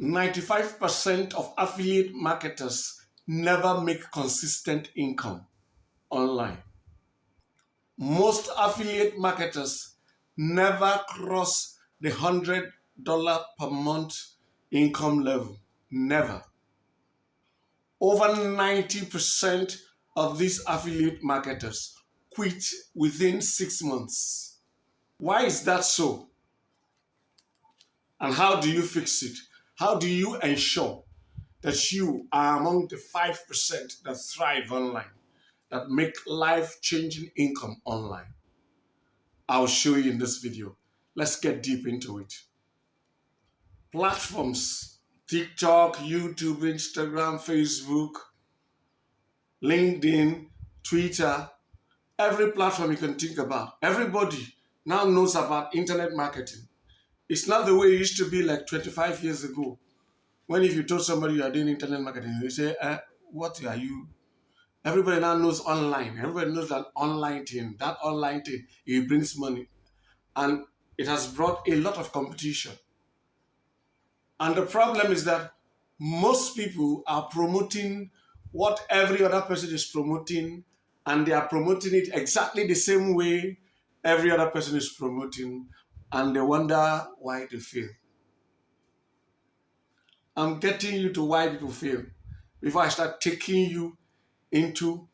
95% of affiliate marketers never make consistent income online. Most affiliate marketers never cross the $100 per month income level. Never. Over 90% of these affiliate marketers quit within 6 months. Why is that so? And how do you fix it? How do you ensure that you are among the 5% that thrive online, that make life-changing income online? I'll show you in this video. Let's get deep into it. Platforms: TikTok, YouTube, Instagram, Facebook, LinkedIn, Twitter, every platform you can think about. Everybody now knows about internet marketing. It's not the way it used to be like 25 years ago. When if you told somebody you are doing internet marketing, you say, what are you? Everybody now knows online. Everybody knows that online thing. That online thing, it brings money. And it has brought a lot of competition. And the problem is that most people are promoting what every other person is promoting, and they are promoting it exactly the same way every other person is promoting, and they wonder why they fail. I'm getting you to why people fail before I start taking you into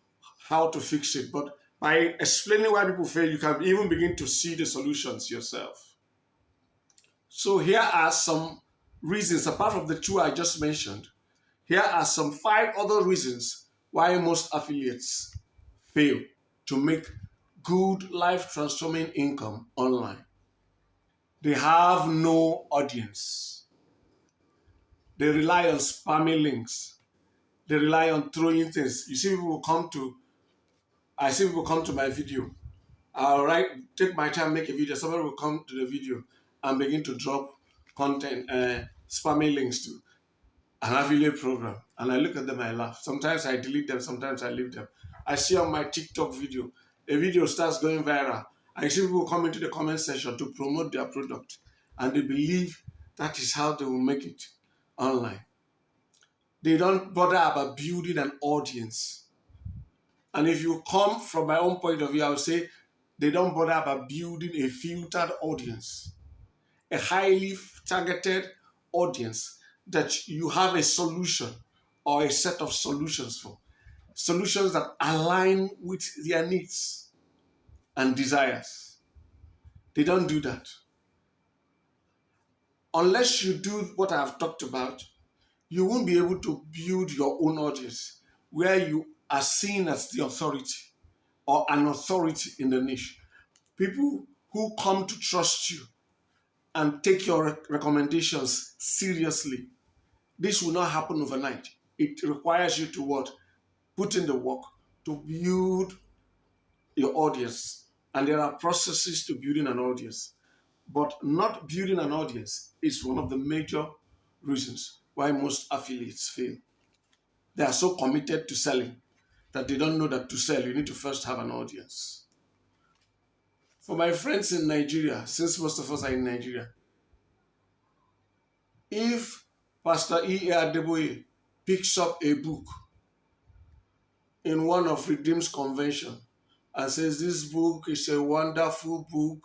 how to fix it. But by explaining why people fail, you can even begin to see the solutions yourself. So here are some reasons, apart from the two I just mentioned. Here are some 5 other reasons why most affiliates fail to make good life-transforming income online. They have no audience. They rely on spamming links. They rely on throwing things. You see, I see people come to my video. I'll take my time, make a video. Somebody will come to the video and begin to drop content, spamming links to an affiliate program. And I look at them, I laugh. Sometimes I delete them, sometimes I leave them. I see on my TikTok video, a video starts going viral. I see people come into the comment section to promote their product. And they believe that is how they will make it online. They don't bother about building an audience. And if you come from my own point of view, I would say they don't bother about building a filtered audience, a highly targeted audience that you have a solution or a set of solutions for. Solutions that align with their needs and desires. They don't do that. Unless you do what I've talked about, you won't be able to build your own audience where you are seen as the authority or an authority in the niche. People who come to trust you and take your recommendations seriously. This will not happen overnight. It requires you to what? Put in the work to build your audience. And there are processes to building an audience. But not building an audience is one of the major reasons why most affiliates fail. They are so committed to selling that they don't know that to sell, you need to first have an audience. For my friends in Nigeria, since most of us are in Nigeria, if Pastor E.A. Adeboye picks up a book in one of Redeem's convention and says, this book is a wonderful book,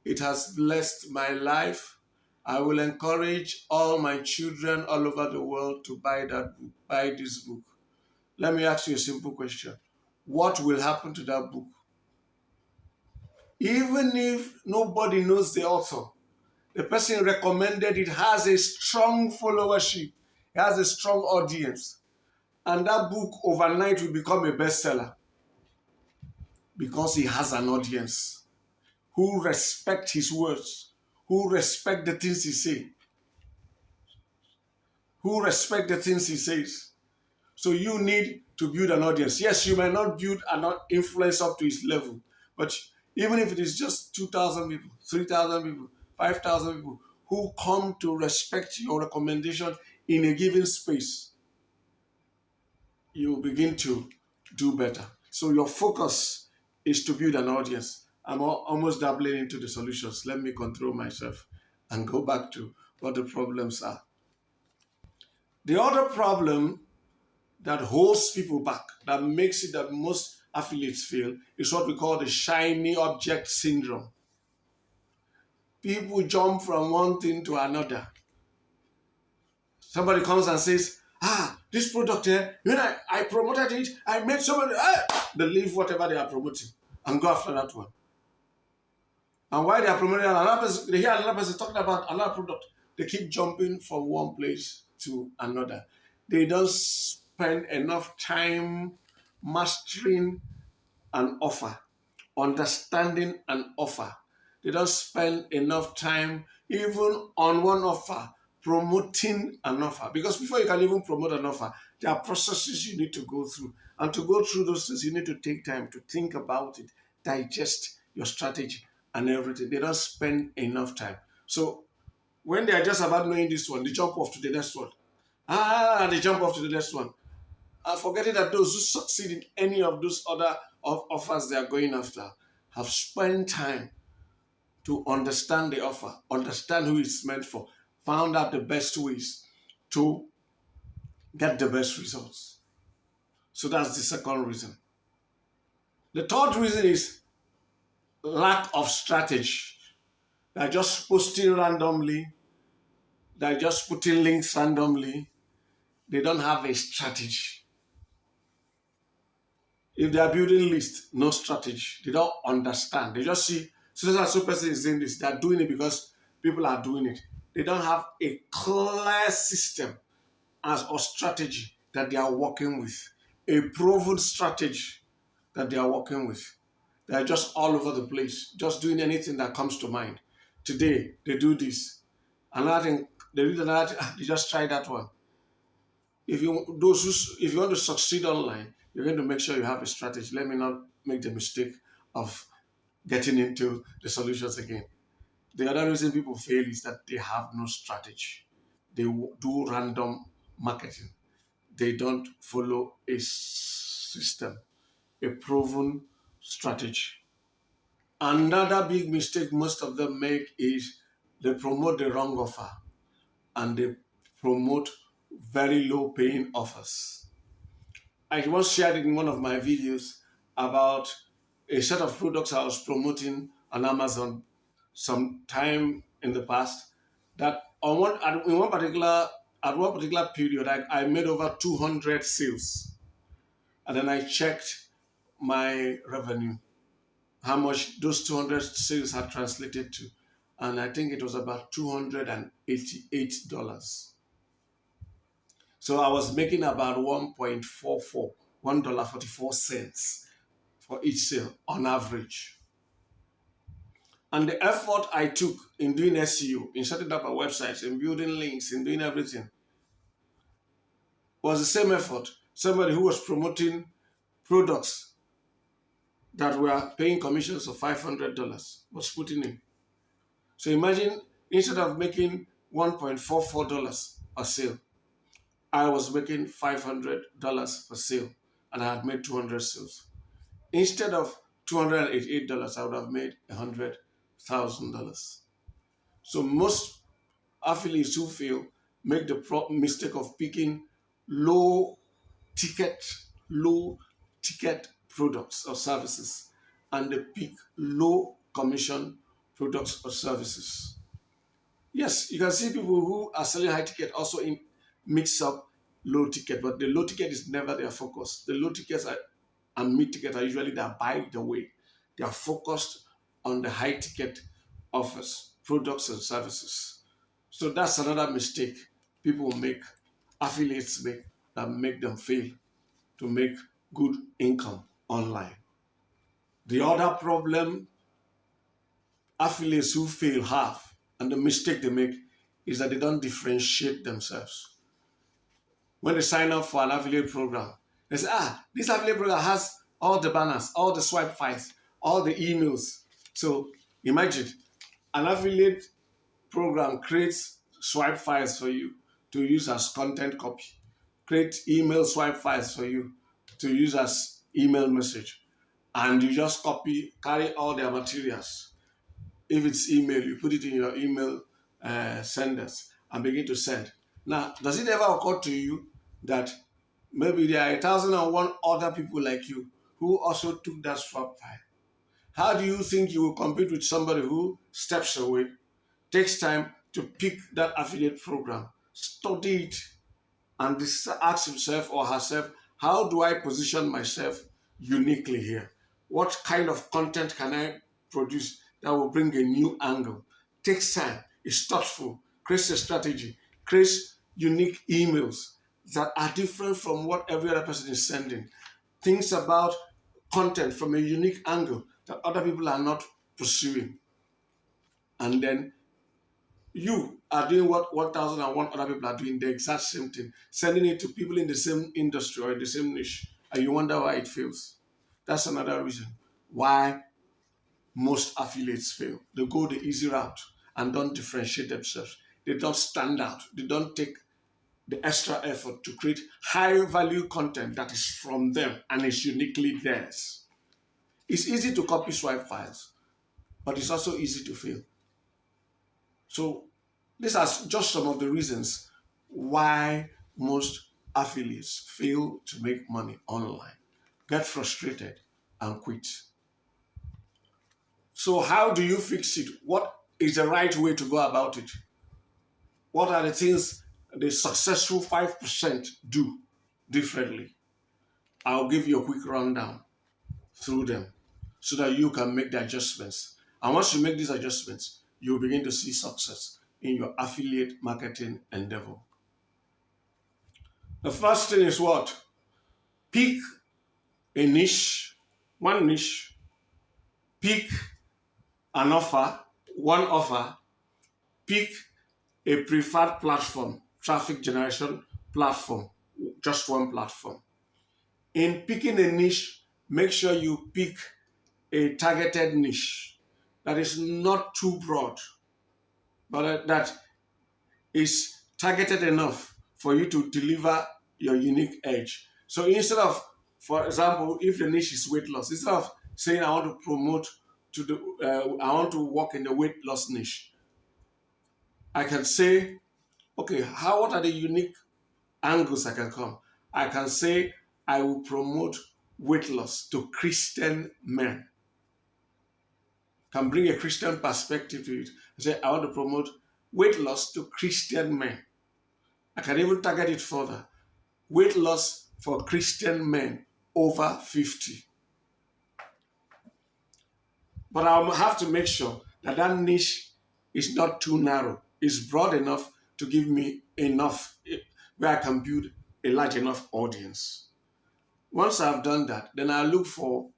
it has blessed my life, I will encourage all my children all over the world to buy that book, buy this book. Let me ask you a simple question. What will happen to that book? Even if nobody knows the author, the person recommended it has a strong followership, it has a strong audience, and that book overnight will become a bestseller because he has an audience who respect his words, who respect the things he says, who respect the things he says. So you need to build an audience. Yes, you may not build an influence up to his level, but even if it is just 2,000 people, 3,000 people, 5,000 people who come to respect your recommendation in a given space, you begin to do better. So your focus is to build an audience. I'm almost dabbling into the solutions. Let me control myself and go back to what the problems are. The other problem that holds people back, that makes it that most affiliates fail, is what we call the shiny object syndrome. People jump from one thing to another. Somebody comes and says, this product here, I promoted it, I made so many, they leave whatever they are promoting and go after that one. And while they are promoting another person, they hear another person talking about another product, they keep jumping from one place to another. They don't spend enough time mastering an offer, understanding an offer. They don't spend enough time even on one offer, promoting an offer. Because before you can even promote an offer, there are processes you need to go through. And to go through those things, you need to take time to think about it, digest your strategy and everything. They don't spend enough time. So when they are just about knowing this one, they jump off to the next one. They jump off to the next one. Forgetting that those who succeed in any of those other offers they are going after have spent time to understand the offer, understand who it's meant for, found out the best ways to get the best results. So that's the second reason. The third reason is lack of strategy. They're just posting randomly, they're just putting links randomly. They don't have a strategy. If they are building list, no strategy. They don't understand. They just see so and so person is doing this. They are doing it because people are doing it. They don't have a clear system or strategy that they are working with. A proven strategy that they are working with. They are just all over the place, just doing anything that comes to mind. Today, they do this. Another thing, they do another thing, they just try that one. If you want to succeed online, you're going to make sure you have a strategy. Let me not make the mistake of getting into the solutions again. The other reason people fail is that they have no strategy. They do random marketing. They don't follow a system, a proven strategy. Another big mistake most of them make is they promote the wrong offer and they promote very low paying offers. I once shared in one of my videos about a set of products I was promoting on Amazon some time in the past that at one particular period I made over 200 sales. And then I checked my revenue, how much those 200 sales had translated to. And I think it was about $288. So I was making about $1.44 for each sale on average. And the effort I took in doing SEO, in setting up a website, in building links, in doing everything, was the same effort somebody who was promoting products that were paying commissions of $500 was putting in. So imagine, instead of making $1.44 per sale, I was making $500 per sale, and I had made 200 sales. Instead of $288, I would have made $100,000. So most affiliates who fail make the mistake of picking low ticket products or services, and they pick low commission products or services. Yes, you can see people who are selling high ticket also mix up low ticket, but the low ticket is never their focus. The low tickets and mid ticket are usually their by the way. They are focused on the high ticket offers, products and services. So that's another mistake people make, affiliates make, that make them fail to make good income online. The other problem affiliates who fail have, and the mistake they make, is that they don't differentiate themselves. When they sign up for an affiliate program, they say, this affiliate program has all the banners, all the swipe files, all the emails. So imagine an affiliate program creates swipe files for you to use as content copy, create email swipe files for you to use as email message, and you just carry all their materials. If it's email, you put it in your email senders and begin to send. Now, does it ever occur to you that maybe there are 1,001 other people like you who also took that swap file? How do you think you will compete with somebody who steps away, takes time to pick that affiliate program, study it, and ask himself or herself, how do I position myself uniquely here? What kind of content can I produce that will bring a new angle? Takes time, is thoughtful, creates a strategy, creates unique emails that are different from what every other person is sending. Thinks about content from a unique angle that other people are not pursuing. And then you are doing what 1,001 other people are doing, the exact same thing, sending it to people in the same industry or in the same niche, and you wonder why it fails. That's another reason why most affiliates fail. They go the easy route and don't differentiate themselves. They don't stand out. They don't take the extra effort to create high value content that is from them and is uniquely theirs. It's easy to copy swipe files, but it's also easy to fail. So these are just some of the reasons why most affiliates fail to make money online, get frustrated, and quit. So how do you fix it? What is the right way to go about it? What are the things the successful 5% do differently? I'll give you a quick rundown through them so that you can make the adjustments. And once you make these adjustments, you'll begin to see success in your affiliate marketing endeavor. The first thing is what? Pick a niche, one niche, pick an offer, one offer, pick a preferred platform, traffic generation platform, just one platform. In picking a niche, make sure you pick a targeted niche that is not too broad, but that is targeted enough for you to deliver your unique edge. So instead of, for example, if the niche is weight loss, instead of saying I want to promote to the, I want to work in the weight loss niche, I can say, okay, what are the unique angles I can come? I can say I will promote weight loss to Christian men. Can bring a Christian perspective to it. I say I want to promote weight loss to Christian men. I can even target it further. Weight loss for Christian men over 50. But I'll have to make sure that that niche is not too narrow. It's broad enough to give me enough where I can build a large enough audience. Once I've done that, then I look for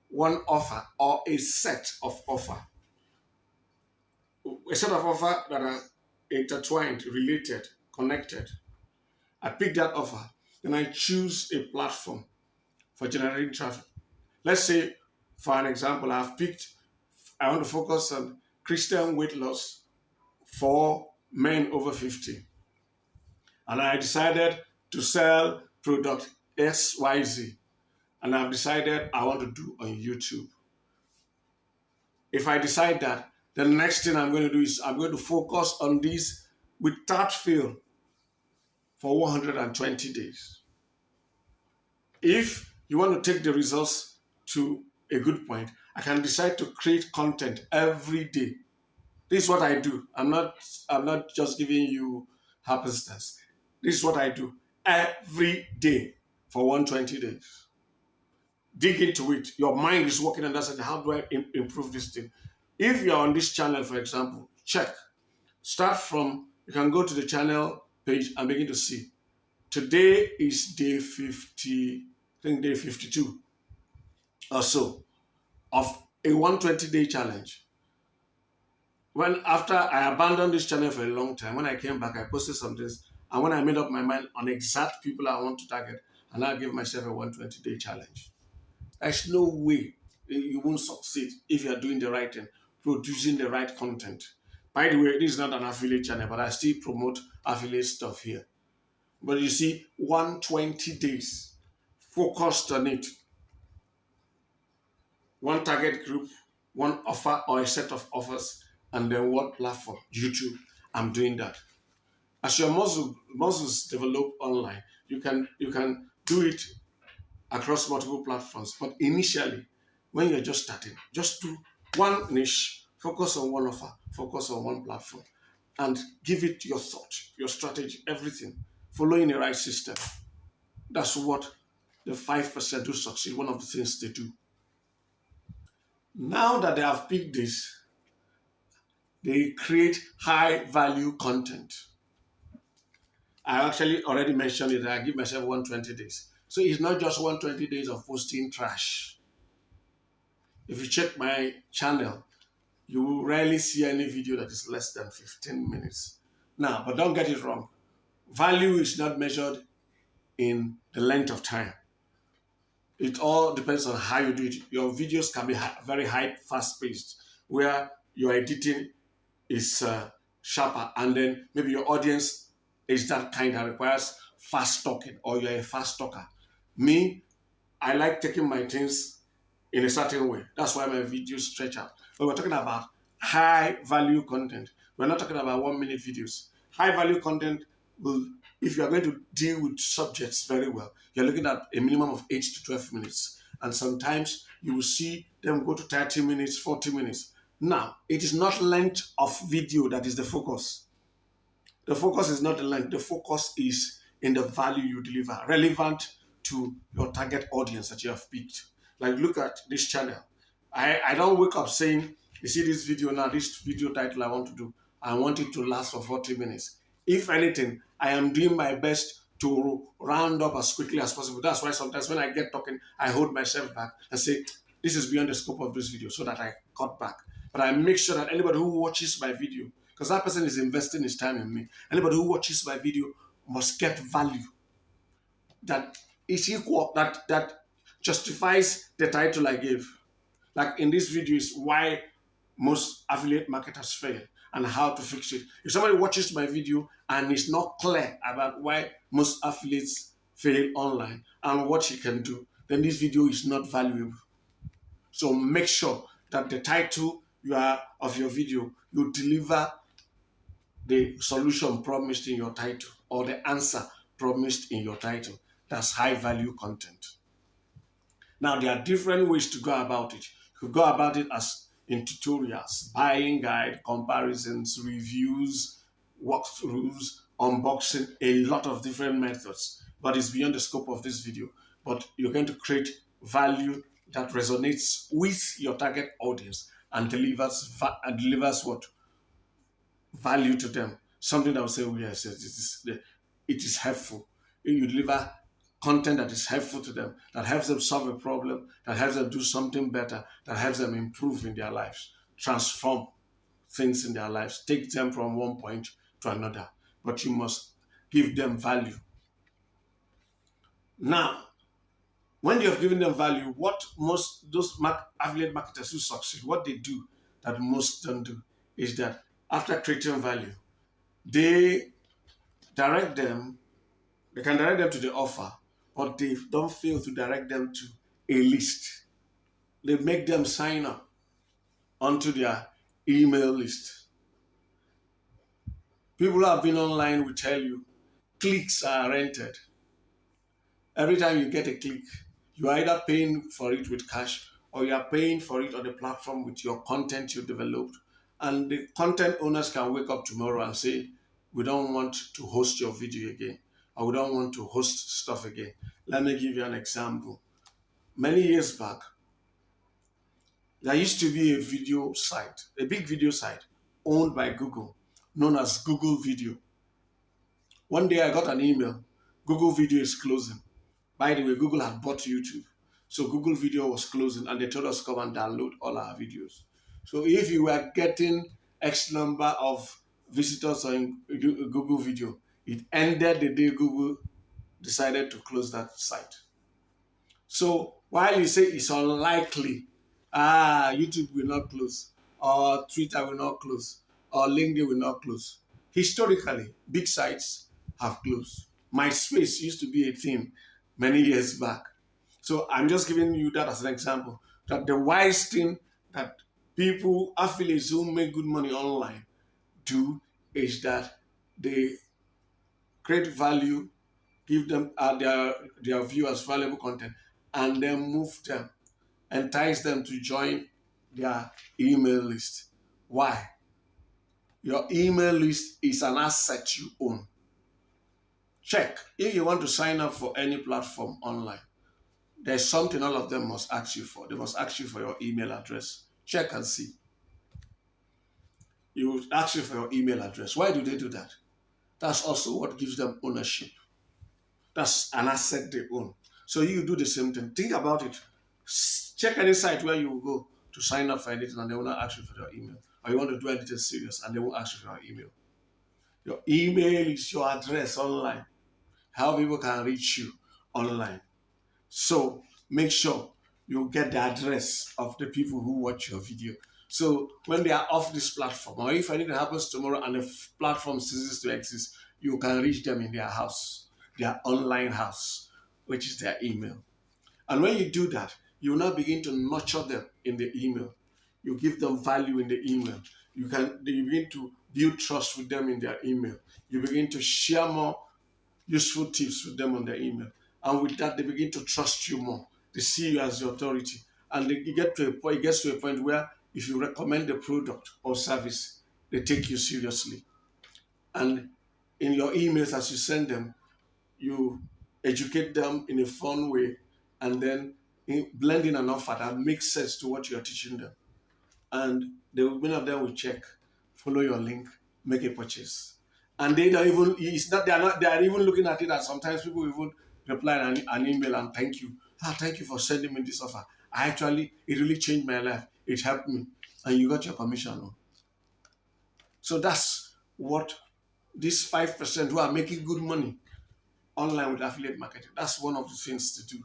one offer or a set of offer. A set of offer that are intertwined, related, connected. I pick that offer. Then I choose a platform for generating traffic. Let's say, for an example, I want to focus on Christian weight loss for men over 50. And I decided to sell product XYZ. And I've decided I want to do on YouTube. If I decide that, the next thing I'm going to do is I'm going to focus on this without fail for 120 days. If you want to take the results to a good point, I can decide to create content every day. This is what I do. I'm not just giving you happenstance. This is what I do every day for 120 days. Dig into it. Your mind is working on that side. How do I improve this thing? If you're on this channel, for example, check. Start from, you can go to the channel page and begin to see. Today is day 50, I think day 52 or so of a 120-day challenge. After I abandoned this channel for a long time, when I came back, I posted some things. And when I made up my mind on exact people I want to target, and I gave myself a 120-day challenge. There's no way you won't succeed if you're doing the right thing, producing the right content. By the way, this is not an affiliate channel, but I still promote affiliate stuff here. But you see, 120 days, focused on it. One target group, one offer or a set of offers, and then what platform? YouTube. I'm doing that. As your muscles develop online, you can do it across multiple platforms. But initially, when you're just starting, just do one niche, focus on one offer, focus on one platform, and give it your thought, your strategy, everything, following the right system. That's what the 5% who succeed, one of the things they do. Now that they have picked this, they create high value content. I actually already mentioned it. I give myself 120 days. So it's not just 120 days of posting trash. If you check my channel, you will rarely see any video that is less than 15 minutes. Now, but don't get it wrong. Value is not measured in the length of time. It all depends on how you do it. Your videos can be very high, fast-paced, where your editing is sharper, and then maybe your audience is that kind that requires fast talking, or you're a fast talker. Me, I like taking my things in a certain way. That's why my videos stretch out. But we're talking about high value content. We're not talking about 1 minute videos. High value content will, if you are going to deal with subjects very well, you're looking at a minimum of 8 to 12 minutes. And sometimes you will see them go to 30 minutes, 40 minutes. Now, it is not length of video that is the focus. The focus is not the length. The focus is in the value you deliver, relevant to your target audience that you have picked. Like, look at this channel. I don't wake up saying, you see this video now, this video title I want to do, I want it to last for 40 minutes. If anything, I am doing my best to round up as quickly as possible. That's why sometimes when I get talking, I hold myself back and say, this is beyond the scope of this video, so that I cut back. But I make sure that anybody who watches my video, because that person is investing his time in me, anybody who watches my video must get value that is equal, that justifies the title I gave. Like in this video is why most affiliate marketers fail and how to fix it. If somebody watches my video and is not clear about why most affiliates fail online and what he can do, then this video is not valuable. So make sure that the title of your video, you deliver the solution promised in your title or the answer promised in your title. That's high value content. Now, there are different ways to go about it. You could go about it as in tutorials, buying guide, comparisons, reviews, walkthroughs, unboxing, a lot of different methods. But it's beyond the scope of this video. But you're going to create value that resonates with your target audience and delivers what? Value to them. Something that will say, oh yes, it is helpful. You deliver content that is helpful to them, that helps them solve a problem, that helps them do something better, that helps them improve in their lives, transform things in their lives, take them from one point to another. But you must give them value. Now, when you have given them value, what most those affiliate marketers who succeed, what they do that most don't do is that after creating value, they can direct them to the offer, but they don't fail to direct them to a list. They make them sign up onto their email list. People who have been online will tell you clicks are rented. Every time you get a click, you are either paying for it with cash or you are paying for it on the platform with your content you developed. And the content owners can wake up tomorrow and say, we don't want to host your video again, or we don't want to host stuff again. Let me give you an example. Many years back, there used to be a video site, a big video site owned by Google, known as Google Video. One day I got an email, Google Video is closing. By the way, Google had bought YouTube. So Google Video was closing and they told us to come and download all our videos. So if you were getting X number of visitors on Google Video, it ended the day Google decided to close that site. So while you say it's unlikely, YouTube will not close, or Twitter will not close, or LinkedIn will not close. Historically, big sites have closed. MySpace used to be a thing many years back. So I'm just giving you that as an example, that the wise thing that people, affiliates who make good money online do is that they create value, give them their viewers valuable content, and then move them, entice them to join their email list. Why? Your email list is an asset you own. Check. If you want to sign up for any platform online, there's something all of them must ask you for. They must ask you for your email address. Check and see. You will ask you for your email address. Why do they do that? That's also what gives them ownership. That's an asset they own. So you do the same thing. Think about it. Check any site where you go to sign up for anything and they will not ask you for your email. Or you want to do anything serious and they won't ask you for your email. Your email is your address online. How people can reach you online. So make sure you get the address of the people who watch your video. So when they are off this platform, or if anything happens tomorrow and the platform ceases to exist, you can reach them in their house, their online house, which is their email. And when you do that, you will now begin to nurture them in the email. You give them value in the email. You begin to build trust with them in their email. You begin to share more useful tips with them on their email. And with that, they begin to trust you more. They see you as the authority. And it gets to a point where if you recommend a product or service, they take you seriously. And in your emails, as you send them, you educate them in a fun way, and then blend in an offer that makes sense to what you are teaching them. And many of them will check, follow your link, make a purchase. And they don't even, it's not, they are even looking at it, and sometimes people even reply an email and thank you. Thank you for sending me this offer. It really changed my life. It helped me. And you got your commission. So that's what these 5% who are making good money online with affiliate marketing, that's one of the things to do.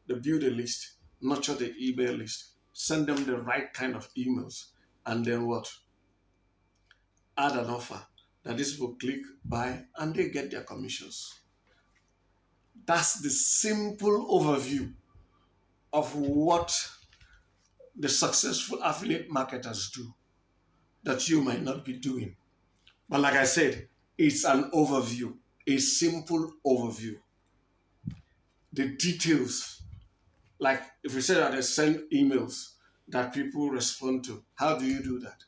They build a list, nurture the email list, send them the right kind of emails, and then what? Add an offer that these people click, buy, and they get their commissions. That's the simple overview of what the successful affiliate marketers do that you might not be doing. But like I said, it's an overview, a simple overview. The details, like if we say that they send emails that people respond to, how do you do that?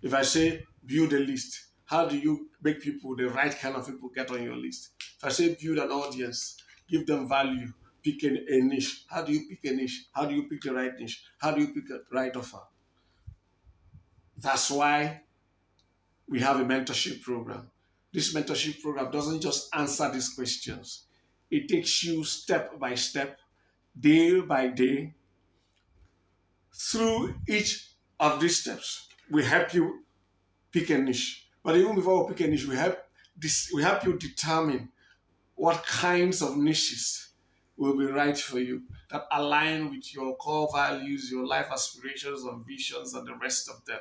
If I say build a list, how do you make people, the right kind of people, get on your list? If I say build an audience, give them value, pick a niche, how do you pick a niche? How do you pick the right niche? How do you pick the right offer? That's why we have a mentorship program. This mentorship program doesn't just answer these questions. It takes you step by step, day by day. Through each of these steps, we help you pick a niche. But even before we pick a niche, we help you determine what kinds of niches will be right for you, that align with your core values, your life aspirations and visions, and the rest of them.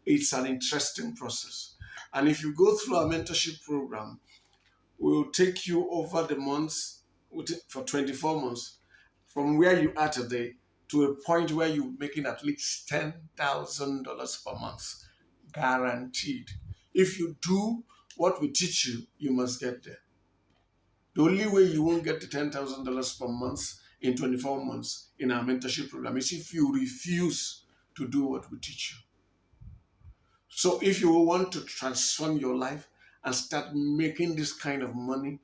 It's an interesting process. And if you go through our mentorship program, we'll take you over the months for 24 months from where you are today to a point where you're making at least $10,000 per month, guaranteed. If you do what we teach you, you must get there. The only way you won't get the $10,000 per month in 24 months in our mentorship program is if you refuse to do what we teach you. So if you want to transform your life and start making this kind of money,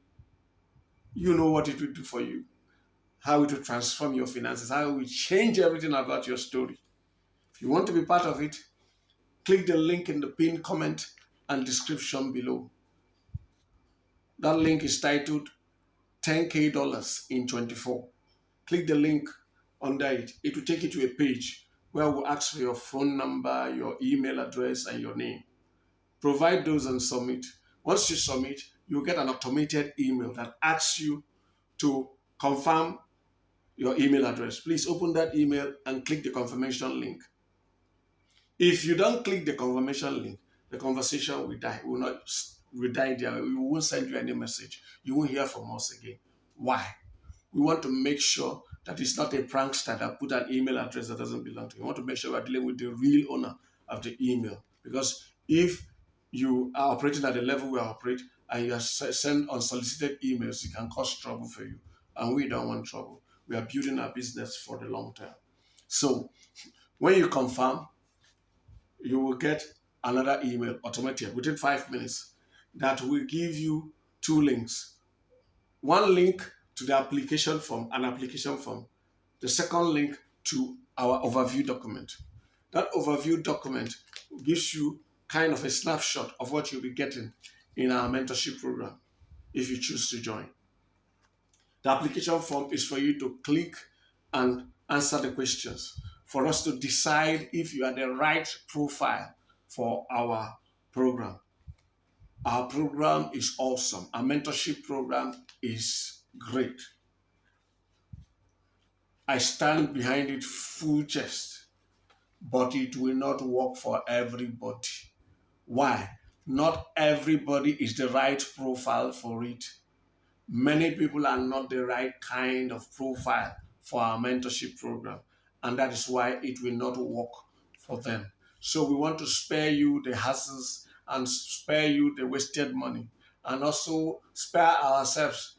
you know what it will do for you, how it will transform your finances, how it will change everything about your story. If you want to be part of it, click the link in the pinned comment and description below. That link is titled $10K in 24. Click the link under it. It will take you to a page where we'll ask for your phone number, your email address, and your name. Provide those and submit. Once you submit, you'll get an automated email that asks you to confirm your email address. Please open that email and click the confirmation link. If you don't click the confirmation link, the conversation will die. Will die there. We won't send you any message. You won't hear from us again. Why? We want to make sure that it's not a prankster that put an email address that doesn't belong to you. We want to make sure we're dealing with the real owner of the email. Because if you are operating at the level we operate and you send unsolicited emails, it can cause trouble for you. And we don't want trouble. We are building our business for the long term. So when you confirm, you will get another email automated within 5 minutes that will give you two links. One link to the application form, an application form. The second link to our overview document. That overview document gives you kind of a snapshot of what you'll be getting in our mentorship program if you choose to join. The application form is for you to click and answer the questions for us to decide if you are the right profile for our program. Our program is awesome. Our mentorship program is great. I stand behind it full chest, but it will not work for everybody. Why? Not everybody is the right profile for it. Many people are not the right kind of profile for our mentorship program, and that is why it will not work for them. So we want to spare you the hassles and spare you the wasted money, and also spare ourselves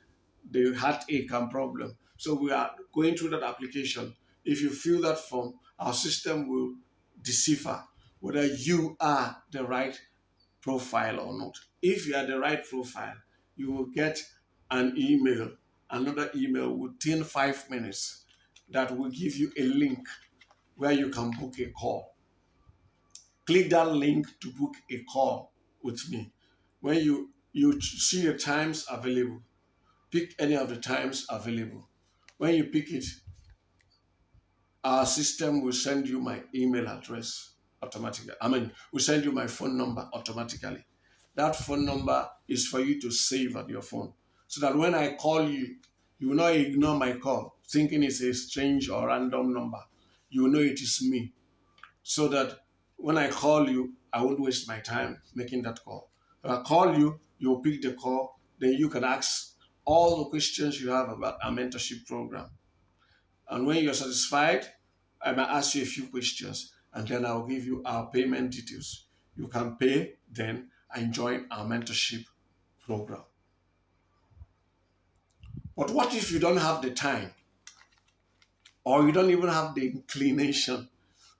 the heartache and problem. So we are going through that application. If you fill that form, our system will decipher whether you are the right profile or not. If you are the right profile, you will get another email within 5 minutes that will give you a link where you can book a call. Click that link to book a call with me. When you see the times available, pick any of the times available. When you pick it, our system will send you my email address automatically. We'll send you my phone number automatically. That phone number is for you to save at your phone so that when I call you, you will not ignore my call thinking it's a strange or random number. You will know it is me so that when I call you, I won't waste my time making that call. If I call you, you'll pick the call, then you can ask all the questions you have about our mentorship program. And when you're satisfied, I might ask you a few questions and then I'll give you our payment details. You can pay then and join our mentorship program. But what if you don't have the time or you don't even have the inclination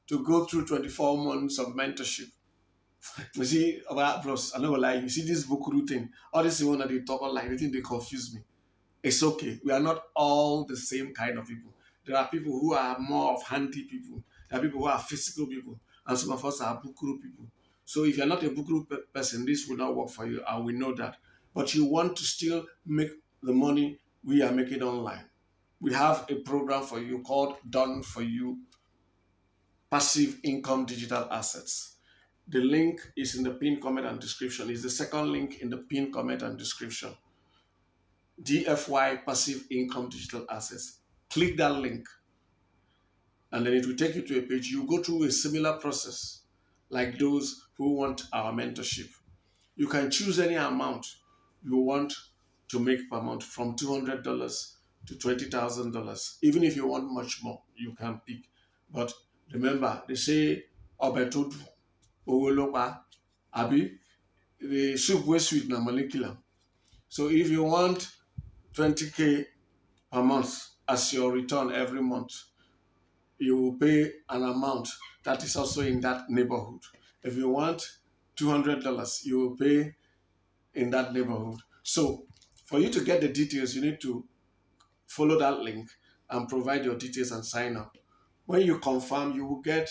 to go through 24 months of mentorship? You see, bros, I know like you see this book routine, all this one that they talk online, they think they confuse me. It's okay. We are not all the same kind of people. There are people who are more of handy people. There are people who are physical people. And some of us are bookuru people. So if you're not a bookuru person, this will not work for you. And we know that. But you want to still make the money we are making online. We have a program for you called Done For You Passive Income Digital Assets. The link is in the pinned comment and description. It's the second link in the pinned comment and description. DFY-Passive Income Digital Assets. Click that link and then it will take you to a page. You go through a similar process like those who want our mentorship. You can choose any amount you want to make per month from $200 to $20,000. Even if you want much more, you can pick. But remember, they say, Obetudu, Owolopa, Abi, the soup was sweet na molecular. So if you want 20K per month as your return every month, you will pay an amount that is also in that neighborhood. If you want $200, you will pay in that neighborhood. So for you to get the details, you need to follow that link and provide your details and sign up. When you confirm, you will get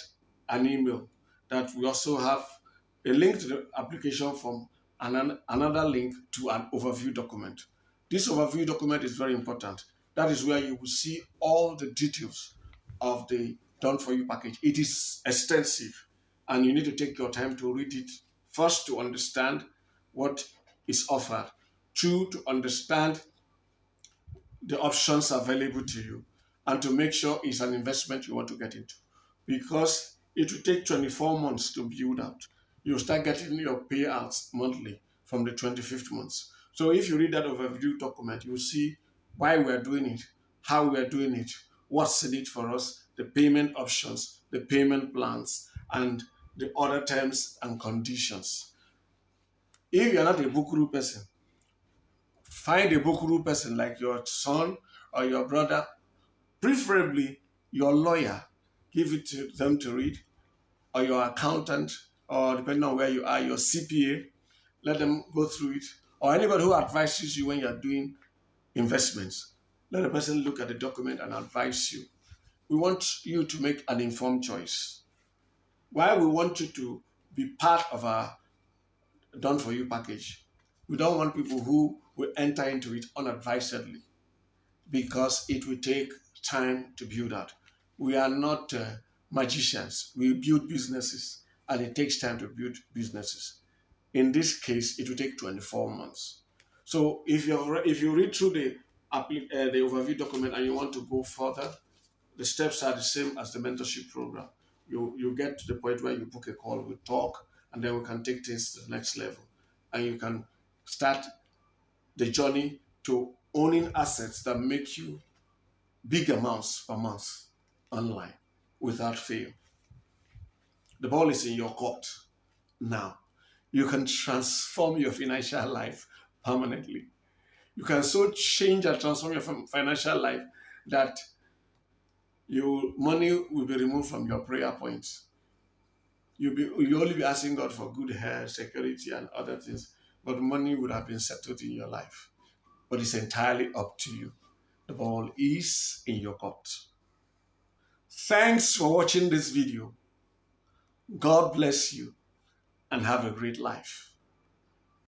an email that we also have a link to the application form and another link to an overview document. This overview document is very important. That is where you will see all the details of the Done For You package. It is extensive and you need to take your time to read it. First, to understand what is offered. Two, to understand the options available to you and to make sure it's an investment you want to get into. Because it will take 24 months to build out. You'll start getting your payouts monthly from the 25th month. So if you read that overview document, you'll see why we're doing it, how we're doing it, what's in it for us, the payment options, the payment plans, and the other terms and conditions. If you're not a bookuru person, Find a Bokuru person like your son or your brother, preferably your lawyer. Give it to them to read, or your accountant, or depending on where you are, your CPA. Let them go through it, or anybody who advises you when you're doing investments. Let the person look at the document and advise you. We want you to make an informed choice. Why we want you to be part of our done for you package. We don't want people who will enter into it unadvisedly, because it will take time to build out. We are not magicians. We build businesses, and it takes time to build businesses. In this case, it will take 24 months. So if you read through the overview document and you want to go further, the steps are the same as the mentorship program. You get to the point where you book a call, we talk, and then we can take things to the next level. And you can start the journey to owning assets that make you big amounts per month online without fail. The ball is in your court now. You can transform your financial life permanently. You can so change and transform your financial life that your money will be removed from your prayer points. You'll only be asking God for good health, security, and other things, but money would have been settled in your life. But it's entirely up to you. The ball is in your court. Thanks for watching this video. God bless you and have a great life.